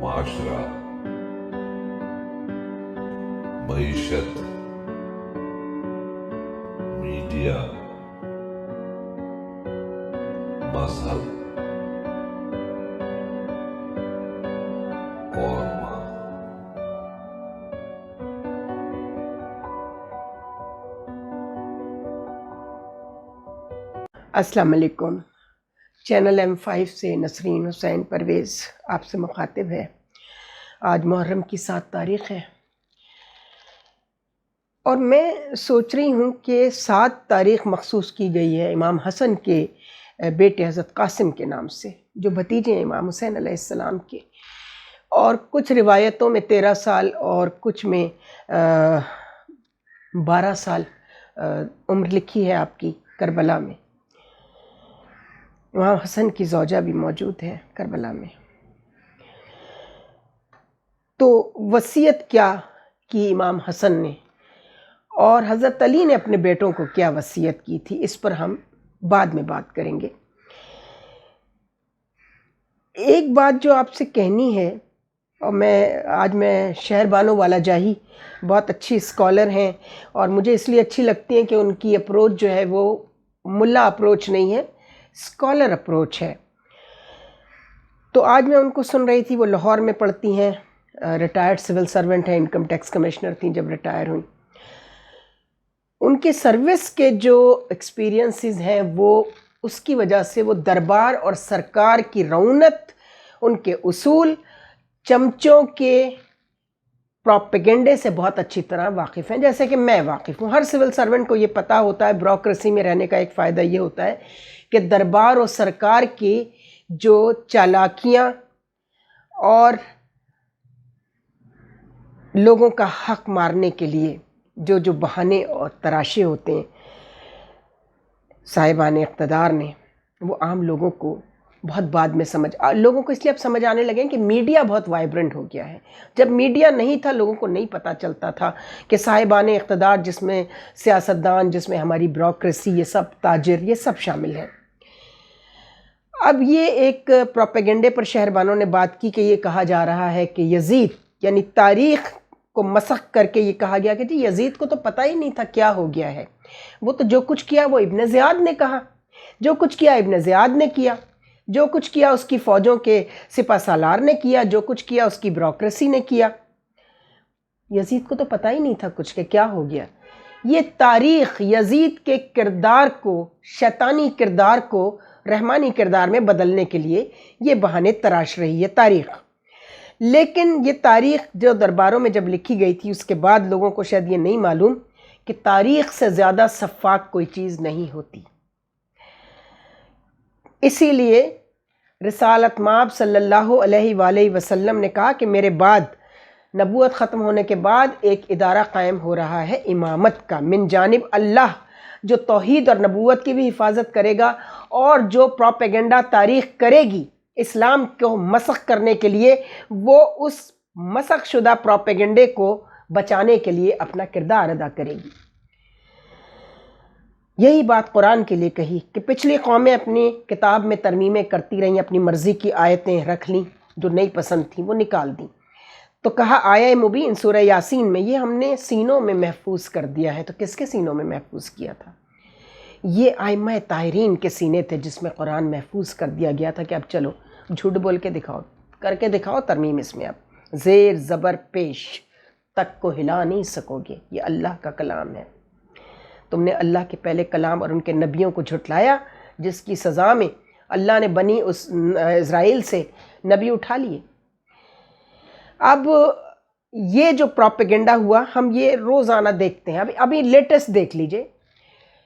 معاشرہ، معیشت، میڈیا، مذہب اور ماں۔ السلام علیکم۔ چینل M5 سے نسرین حسین پرویز آپ سے مخاطب ہے۔ آج محرم کی 7 تاریخ ہے اور میں سوچ رہی ہوں کہ 7 تاریخ مخصوص کی گئی ہے امام حسن کے بیٹے حضرت قاسم کے نام سے، جو بھتیجے ہیں امام حسین علیہ السلام کے، اور کچھ روایتوں میں 13 سال اور کچھ میں 12 سال عمر لکھی ہے آپ کی کربلا میں۔ امام حسن کی زوجہ بھی موجود ہے کربلا میں۔ تو وصیت کیا کی امام حسن نے اور حضرت علی نے اپنے بیٹوں کو کیا وصیت کی تھی، اس پر ہم بعد میں بات کریں گے۔ ایک بات جو آپ سے کہنی ہے، اور میں شہر بانو والا جاہی بہت اچھی اسکالر ہیں اور مجھے اس لیے اچھی لگتی ہیں کہ ان کی اپروچ جو ہے وہ ملا اپروچ نہیں ہے، اسکالر اپروچ ہے۔ تو آج میں ان کو سن رہی تھی، وہ لاہور میں پڑھتی ہیں، ریٹائرڈ سول سرونٹ ہیں، انکم ٹیکس کمشنر تھیں جب ریٹائر ہوئیں۔ ان کے سروس کے جو ایکسپیرینسز ہیں وہ اس کی وجہ سے وہ دربار اور سرکار کی رونت، ان کے اصول، چمچوں کے پروپیگنڈے سے بہت اچھی طرح واقف ہیں، جیسے کہ میں واقف ہوں۔ ہر سول سرونٹ کو یہ پتہ ہوتا ہے، بیوروکریسی میں رہنے کا ایک فائدہ یہ ہوتا ہے کہ دربار اور سرکار کی جو چالاکیاں اور لوگوں کا حق مارنے کے لیے جو بہانے اور تراشے ہوتے ہیں صاحبان اقتدار نے، وہ عام لوگوں کو بہت بعد میں لوگوں کو اس لیے اب سمجھ آنے لگے ہیں کہ میڈیا بہت وائبرنٹ ہو گیا ہے۔ جب میڈیا نہیں تھا لوگوں کو نہیں پتہ چلتا تھا کہ صاحبان اقتدار، جس میں سیاستدان، جس میں ہماری بیوروکریسی، یہ سب تاجر، یہ سب شامل ہیں۔ اب یہ ایک پروپیگنڈے پر شہربانوں نے بات کی کہ یہ کہا جا رہا ہے کہ یزید، یعنی تاریخ کو مسخ کر کے یہ کہا گیا کہ جی یزید کو تو پتہ ہی نہیں تھا کیا ہو گیا ہے، وہ تو جو کچھ کیا وہ ابن زیاد نے کہا، جو کچھ کیا ابن زیاد نے کیا، جو کچھ کیا اس کی فوجوں کے سپہ سالار نے کیا، جو کچھ کیا اس کی بیوروکریسی نے کیا، یزید کو تو پتہ ہی نہیں تھا کچھ کہ کیا ہو گیا۔ یہ تاریخ یزید کے کردار کو، شیطانی کردار کو رحمانی کردار میں بدلنے کے لیے یہ بہانے تراش رہی ہے تاریخ۔ لیکن یہ تاریخ جو درباروں میں جب لکھی گئی تھی، اس کے بعد لوگوں کو شاید یہ نہیں معلوم کہ تاریخ سے زیادہ سفاک کوئی چیز نہیں ہوتی۔ اسی لیے رسالت مآب صلی اللہ علیہ وآلہ وسلم نے کہا کہ میرے بعد، نبوت ختم ہونے کے بعد، ایک ادارہ قائم ہو رہا ہے امامت کا من جانب اللہ، جو توحید اور نبوت کی بھی حفاظت کرے گا اور جو پروپیگنڈا تاریخ کرے گی اسلام کو مسخ کرنے کے لیے، وہ اس مسخ شدہ پروپیگنڈے کو بچانے کے لیے اپنا کردار ادا کرے گی۔ یہی بات قرآن کے لیے کہی کہ پچھلی قومیں اپنی کتاب میں ترمیمیں کرتی رہیں، اپنی مرضی کی آیتیں رکھ لیں، جو نہیں پسند تھیں وہ نکال دیں۔ تو کہا آیہ مبین سورہ یاسین میں، یہ ہم نے سینوں میں محفوظ کر دیا ہے۔ تو کس کے سینوں میں محفوظ کیا تھا؟ یہ ائمہ طاہرین کے سینے تھے جس میں قرآن محفوظ کر دیا گیا تھا کہ اب چلو جھوٹ بول کے دکھاؤ، کر کے دکھاؤ ترمیم، اس میں اب زیر زبر پیش تک کو ہلا نہیں سکو گے، یہ اللہ کا کلام ہے۔ تم نے اللہ کے پہلے کلام اور ان کے نبیوں کو جھٹلایا، جس کی سزا میں اللہ نے بنی اسرائیل سے نبی اٹھا لیے۔ اب یہ جو پروپیگنڈا ہوا، ہم یہ روزانہ دیکھتے ہیں۔ ابھی لیٹسٹ دیکھ لیجئے،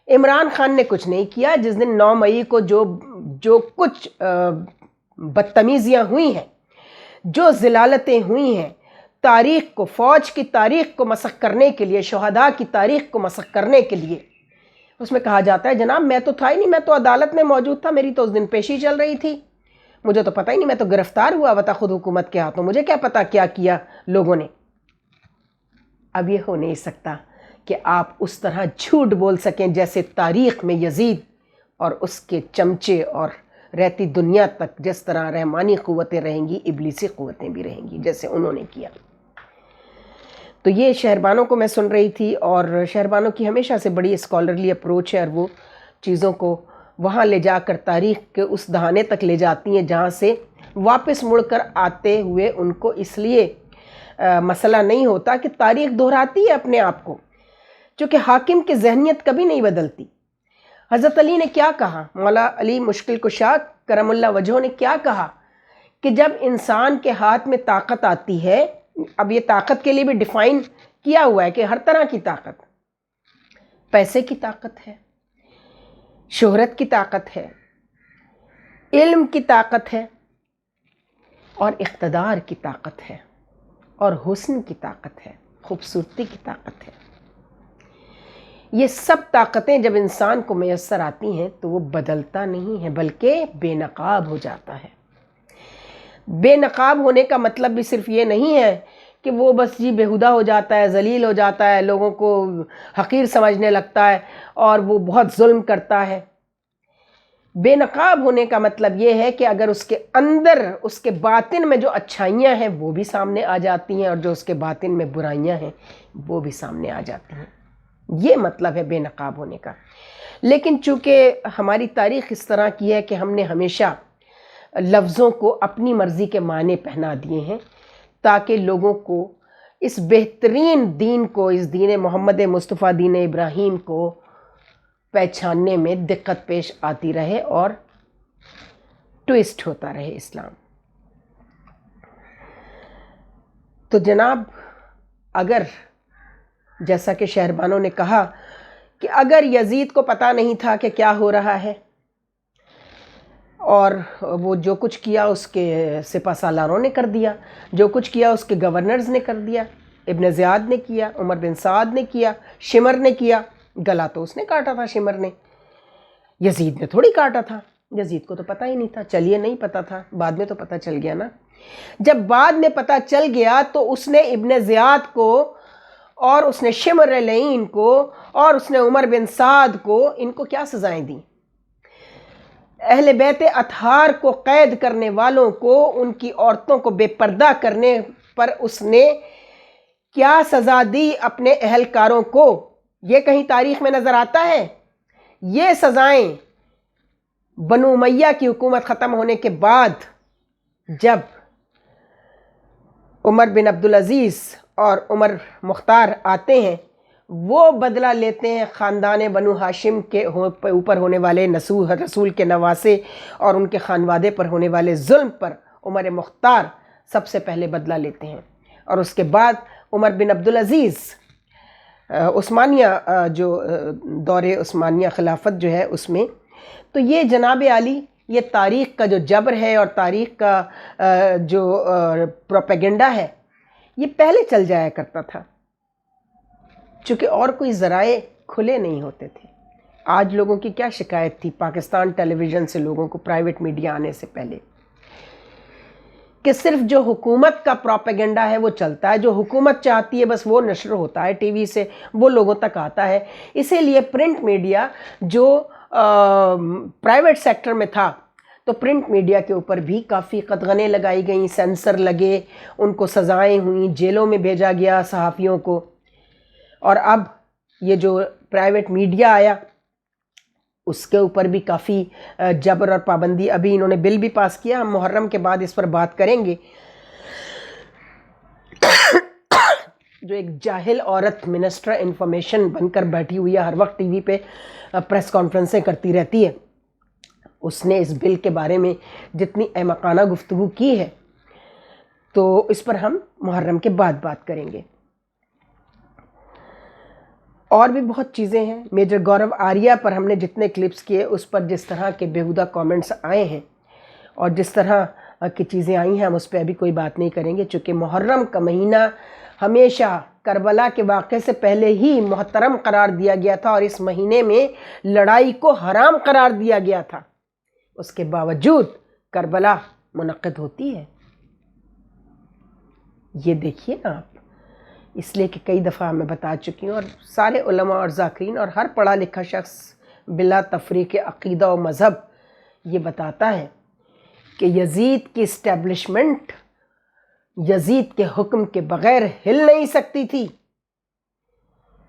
عمران خان نے کچھ نہیں کیا۔ جس دن 9 مئی کو جو کچھ بدتمیزیاں ہوئی ہیں، جو ذلالتیں ہوئی ہیں، تاریخ کو، فوج کی تاریخ کو مسخ کرنے کے لیے، شہداء کی تاریخ کو مسخ کرنے کے لیے، اس میں کہا جاتا ہے جناب میں تو تھا ہی نہیں، میں تو عدالت میں موجود تھا، میری تو اس دن پیشی چل رہی تھی، مجھے تو پتہ ہی نہیں، میں تو گرفتار ہوا تھا خود حکومت کے ہاتھوں، مجھے کیا پتہ کیا کیا لوگوں نے۔ اب یہ ہو نہیں سکتا کہ آپ اس طرح جھوٹ بول سکیں جیسے تاریخ میں یزید اور اس کے چمچے اور رہتی دنیا تک جس طرح رحمانی قوتیں رہیں گی ابلیسی قوتیں بھی رہیں گی جیسے انہوں نے کیا۔ تو یہ شہربانوں کو میں سن رہی تھی، اور شہربانوں کی ہمیشہ سے بڑی اسکالرلی اپروچ ہے، اور وہ چیزوں کو وہاں لے جا کر تاریخ کے اس دہانے تک لے جاتی ہیں جہاں سے واپس مڑ کر آتے ہوئے ان کو اس لیے مسئلہ نہیں ہوتا کہ تاریخ دہراتی ہے اپنے آپ کو، چونکہ حاکم کی ذہنیت کبھی نہیں بدلتی۔ حضرت علی نے کیا کہا، مولا علی مشکل کشا کرم اللہ وجہہ نے کیا کہا کہ جب انسان کے ہاتھ میں طاقت آتی ہے، اب یہ طاقت کے لیے بھی ڈیفائن کیا ہوا ہے کہ ہر طرح کی طاقت، پیسے کی طاقت ہے، شہرت کی طاقت ہے، علم کی طاقت ہے، اور اقتدار کی طاقت ہے، اور حسن کی طاقت ہے، خوبصورتی کی طاقت ہے۔ یہ سب طاقتیں جب انسان کو میسر آتی ہیں تو وہ بدلتا نہیں ہے بلکہ بے نقاب ہو جاتا ہے۔ بے نقاب ہونے کا مطلب بھی صرف یہ نہیں ہے کہ وہ بس جی بےہودہ ہو جاتا ہے، ذلیل ہو جاتا ہے، لوگوں کو حقیر سمجھنے لگتا ہے اور وہ بہت ظلم کرتا ہے۔ بے نقاب ہونے کا مطلب یہ ہے کہ اگر اس کے اندر، اس کے باطن میں جو اچھائیاں ہیں وہ بھی سامنے آ جاتی ہیں، اور جو اس کے باطن میں برائیاں ہیں وہ بھی سامنے آ جاتی ہیں۔ یہ مطلب ہے بے نقاب ہونے کا۔ لیکن چونکہ ہماری تاریخ اس طرح کی ہے کہ ہم نے ہمیشہ لفظوں کو اپنی مرضی کے معنی پہنا دیے ہیں تاکہ لوگوں کو اس بہترین دین کو، اس دین محمد مصطفیٰ دین ابراہیم کو پہچاننے میں دقت پیش آتی رہے اور ٹویسٹ ہوتا رہے اسلام۔ تو جناب، اگر جیسا کہ شہربانوں نے کہا کہ اگر یزید کو پتہ نہیں تھا کہ کیا ہو رہا ہے، اور وہ جو کچھ کیا اس کے سپہ سالاروں نے کر دیا، جو کچھ کیا اس کے گورنرز نے کر دیا، ابن زیاد نے کیا، عمر بن سعد نے کیا، شمر نے کیا، گلا تو اس نے کاٹا تھا شمر نے، یزید نے تھوڑی کاٹا تھا، یزید کو تو پتہ ہی نہیں تھا۔ چلیے نہیں پتہ تھا، بعد میں تو پتہ چل گیا نا۔ جب بعد میں پتہ چل گیا تو اس نے ابن زیاد کو، اور اس نے شمر لعین کو، اور اس نے عمر بن سعد کو، ان کو کیا سزائیں دیں؟ اہل بیت اطہار کو قید کرنے والوں کو، ان کی عورتوں کو بے پردہ کرنے پر اس نے کیا سزا دی اپنے اہلکاروں کو؟ یہ کہیں تاریخ میں نظر آتا ہے؟ یہ سزائیں بنو امیہ کی حکومت ختم ہونے کے بعد جب عمر بن عبدالعزیز اور عمر مختار آتے ہیں، وہ بدلہ لیتے ہیں خاندان بنو ہاشم کے اوپر ہونے والے رسول کے نواسے اور ان کے خانوادے پر ہونے والے ظلم پر عمر مختار سب سے پہلے بدلہ لیتے ہیں، اور اس کے بعد عمر بن عبدالعزیز عثمانیہ جو دور عثمانیہ خلافت جو ہے اس میں۔ تو یہ جناب عالی، یہ تاریخ کا جو جبر ہے اور تاریخ کا جو پروپیگنڈا ہے، یہ پہلے چل جایا کرتا تھا، چونکہ اور کوئی ذرائع کھلے نہیں ہوتے تھے۔ آج لوگوں کی کیا شکایت تھی پاکستان ٹیلی ویژن سے لوگوں کو، پرائیویٹ میڈیا آنے سے پہلے، کہ صرف جو حکومت کا پروپیگنڈا ہے وہ چلتا ہے، جو حکومت چاہتی ہے بس وہ نشر ہوتا ہے ٹی وی سے، وہ لوگوں تک آتا ہے۔ اسی لیے پرنٹ میڈیا جو پرائیویٹ سیکٹر میں تھا، تو پرنٹ میڈیا کے اوپر بھی کافی قدغنیں لگائی گئیں، سینسر لگے، ان کو سزائیں ہوئیں، جیلوں میں بھیجا گیا صحافیوں کو۔ اور اب یہ جو پرائیویٹ میڈیا آیا اس کے اوپر بھی کافی جبر اور پابندی، ابھی انہوں نے بل بھی پاس کیا، ہم محرم کے بعد اس پر بات کریں گے، جو ایک جاہل عورت منسٹر انفارمیشن بن کر بیٹھی ہوئی ہے، ہر وقت ٹی وی پہ پریس کانفرنسیں کرتی رہتی ہے، اس نے اس بل کے بارے میں جتنی احمقانہ گفتگو کی ہے، تو اس پر ہم محرم کے بعد بات کریں گے۔ اور بھی بہت چیزیں ہیں، میجر گورو آریہ پر ہم نے جتنے کلپس کیے اس پر جس طرح کے بیہودہ کامنٹس آئے ہیں اور جس طرح کی چیزیں آئی ہیں، ہم اس پہ ابھی کوئی بات نہیں کریں گے، چونکہ محرم کا مہینہ ہمیشہ کربلا کے واقعے سے پہلے ہی محترم قرار دیا گیا تھا، اور اس مہینے میں لڑائی کو حرام قرار دیا گیا تھا، اس کے باوجود کربلا منعقد ہوتی ہے۔ یہ دیکھیے نا آپ، اس لیے کہ کئی دفعہ میں بتا چکی ہوں، اور سارے علماء اور ذاکرین اور ہر پڑھا لکھا شخص بلا تفریق عقیدہ و مذہب یہ بتاتا ہے کہ یزید کی اسٹیبلشمنٹ یزید کے حکم کے بغیر ہل نہیں سکتی تھی.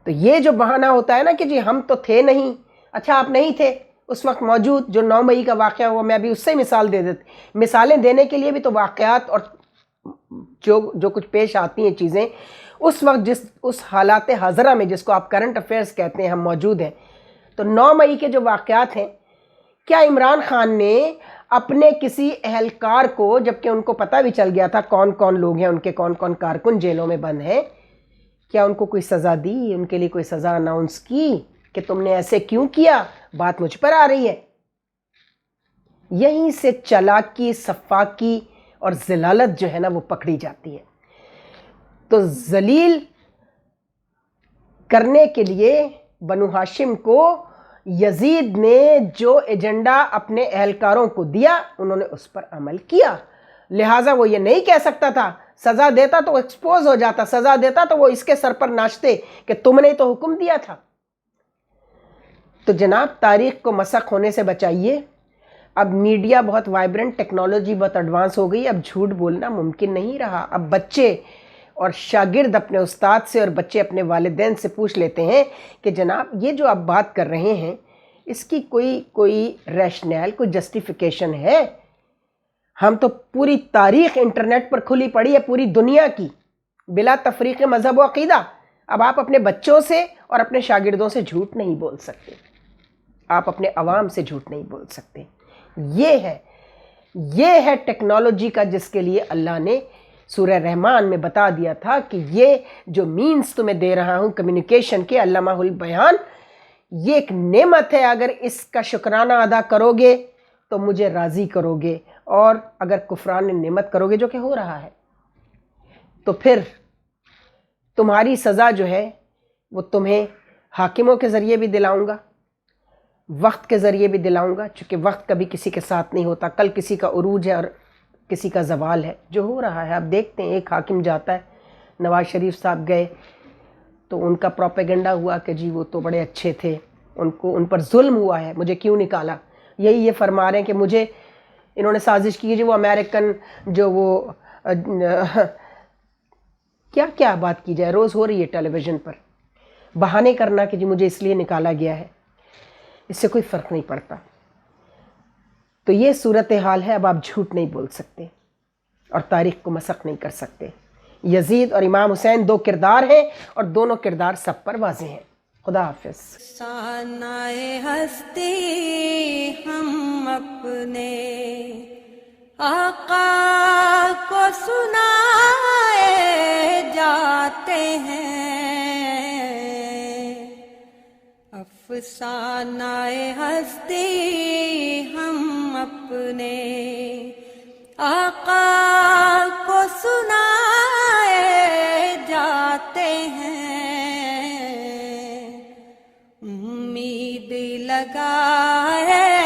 تو یہ جو بہانہ ہوتا ہے نا کہ جی ہم تو تھے نہیں، اچھا آپ نہیں تھے اس وقت موجود، جو 9 مئی کا واقعہ ہوا، میں ابھی اس سے مثال دے دیتی. مثالیں دینے کے لیے بھی تو واقعات اور جو کچھ پیش آتی ہیں چیزیں اس وقت اس حالات حاضرہ میں جس کو آپ کرنٹ افیئرس کہتے ہیں ہم موجود ہیں. تو 9 مئی کے جو واقعات ہیں، کیا عمران خان نے اپنے کسی اہلکار کو، جبکہ ان کو پتہ بھی چل گیا تھا کون کون لوگ ہیں، ان کے کون کون کارکن جیلوں میں بند ہیں، کیا ان کو کوئی سزا دی، ان کے لیے کوئی سزا اناؤنس کی کہ تم نے ایسے کیوں کیا، بات مجھ پر آ رہی ہے؟ یہیں سے چالاکی، سفاکی اور ذلالت جو ہے نا وہ پکڑی جاتی ہے. تو ذلیل کرنے کے لیے بنو ہاشم کو یزید نے جو ایجنڈا اپنے اہلکاروں کو دیا انہوں نے اس پر عمل کیا. لہٰذا وہ یہ نہیں کہہ سکتا تھا، سزا دیتا تو ایکسپوز ہو جاتا، سزا دیتا تو وہ اس کے سر پر ناچتے کہ تم نے تو حکم دیا تھا. تو جناب تاریخ کو مسخ ہونے سے بچائیے. اب میڈیا بہت وائبرنٹ، ٹیکنالوجی بہت ایڈوانس ہو گئی، اب جھوٹ بولنا ممکن نہیں رہا. اب بچے اور شاگرد اپنے استاد سے اور بچے اپنے والدین سے پوچھ لیتے ہیں کہ جناب یہ جو آپ بات کر رہے ہیں اس کی کوئی ریشنل، کوئی جسٹیفیکیشن ہے؟ ہم تو پوری تاریخ انٹرنیٹ پر کھلی پڑی ہے پوری دنیا کی، بلا تفریق مذہب و عقیدہ. اب آپ اپنے بچوں سے اور اپنے شاگردوں سے جھوٹ نہیں بول سکتے، آپ اپنے عوام سے جھوٹ نہیں بول سکتے. یہ ہے ٹیکنالوجی کا جس کے لیے اللہ نے سورہ رحمان میں بتا دیا تھا کہ یہ جو مینز تمہیں دے رہا ہوں کمیونیکیشن کے، علامہ البیان، یہ ایک نعمت ہے. اگر اس کا شکرانہ ادا کرو گے تو مجھے راضی کرو گے، اور اگر کفران نعمت کرو گے جو کہ ہو رہا ہے تو پھر تمہاری سزا جو ہے وہ تمہیں حاکموں کے ذریعے بھی دلاؤں گا، وقت کے ذریعے بھی دلاؤں گا، چونکہ وقت کبھی کسی کے ساتھ نہیں ہوتا. کل کسی کا عروج ہے اور کسی کا زوال ہے، جو ہو رہا ہے. آپ دیکھتے ہیں ایک حاکم جاتا ہے، نواز شریف صاحب گئے تو ان کا پروپیگنڈا ہوا کہ جی وہ تو بڑے اچھے تھے، ان پر ظلم ہوا ہے، مجھے کیوں نکالا. یہی یہ فرما رہے ہیں کہ مجھے انہوں نے سازش کی جو وہ امریکن جو وہ کیا بات کی جائے، روز ہو رہی ہے ٹیلی ویژن پر، بہانے کرنا کہ جی مجھے اس لیے نکالا گیا ہے. اس سے کوئی فرق نہیں پڑتا. تو یہ صورتحال ہے. اب آپ جھوٹ نہیں بول سکتے اور تاریخ کو مسخ نہیں کر سکتے. یزید اور امام حسین 2 کردار ہیں اور دونوں کردار سب پر واضح ہیں. خدا حافظ. افسانۂ ہستی ہم اپنے آقا کو سنائے جاتے ہیں، افسانۂ ہستی ہم اپنے آقا کو سنائے جاتے ہیں، امید لگائے